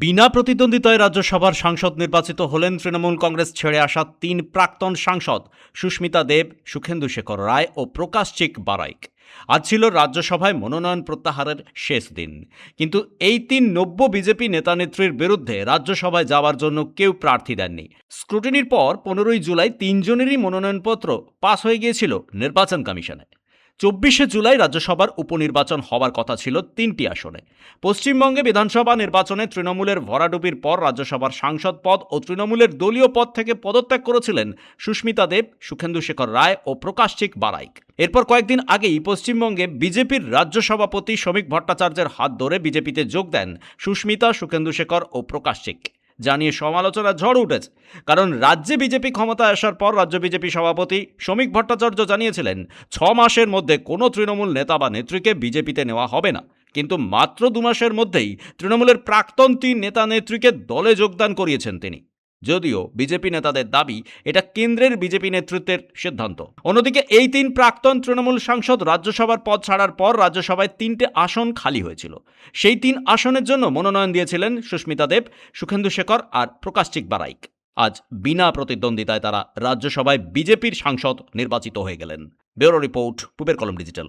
বিনা প্রতিদ্বন্দ্বিতায় রাজ্যসভার সাংসদ নির্বাচিত হলেন তৃণমূল কংগ্রেস ছেড়ে আসা ৩ প্রাক্তন সাংসদ সুস্মিতা দেব, সুখেন্দু শেখর রায় ও প্রকাশচিক বারাইক। আজ ছিল রাজ্যসভায় মনোনয়ন প্রত্যাহারের শেষ দিন। কিন্তু এই ৩ নব্য বিজেপি নেতানেত্রীর বিরুদ্ধে রাজ্যসভায় যাওয়ার জন্য কেউ প্রার্থী দেননি। স্ক্রুটিনির পর ১৫ই জুলাই ৩ জনেরই মনোনয়নপত্র পাস হয়ে গিয়েছিল নির্বাচন কমিশনে। ২৪শে জুলাই রাজ্যসভার উপনির্বাচন হওয়ার কথা ছিল ৩টি আসনে। পশ্চিমবঙ্গে বিধানসভা নির্বাচনে তৃণমূলের ভরাডুবির পর রাজ্যসভার সাংসদ পদ ও তৃণমূলের দলীয় পদ থেকে পদত্যাগ করেছিলেন সুস্মিতা দেব, সুখেন্দু শেখর রায় ও প্রকাশচিক বারাইক। এরপর কয়েকদিন আগেই পশ্চিমবঙ্গে বিজেপির রাজ্য সভাপতি শ্রমিক ভট্টাচার্যের হাত ধরে বিজেপিতে যোগ দেন সুস্মিতা, সুখেন্দু শেখর ও প্রকাশচিক। জানিয়ে সমালোচনার ঝড় উঠেছে, কারণ রাজ্যে বিজেপি ক্ষমতায় আসার পর রাজ্য বিজেপি সভাপতি শ্রমিক ভট্টাচার্য জানিয়েছিলেন ৬ মাসের মধ্যে কোনো তৃণমূল নেতা বা নেত্রীকে বিজেপিতে নেওয়া হবে না। কিন্তু মাত্র ২ মাসের মধ্যেই তৃণমূলের প্রাক্তন ৩ নেতা নেত্রীকে দলে যোগদান করিয়েছেন তিনি। যদিও বিজেপি নেতাদের দাবি এটা কেন্দ্রের বিজেপি নেতৃত্বের সিদ্ধান্ত। অন্যদিকে এই ৩ প্রাক্তন তৃণমূল সাংসদ রাজ্যসভার পদ ছাড়ার পর রাজ্যসভায় ৩টে আসন খালি হয়েছিল। সেই ৩ আসনের জন্য মনোনয়ন দিয়েছিলেন সুস্মিতা দেব, সুখেন্দু শেখর আর প্রকাশচিক বারাইক। আজ বিনা প্রতিদ্বন্দ্বিতায় তারা রাজ্যসভায় বিজেপির সাংসদ নির্বাচিত হয়ে গেলেন। ব্যুরো রিপোর্ট, পূবের কলম ডিজিটাল।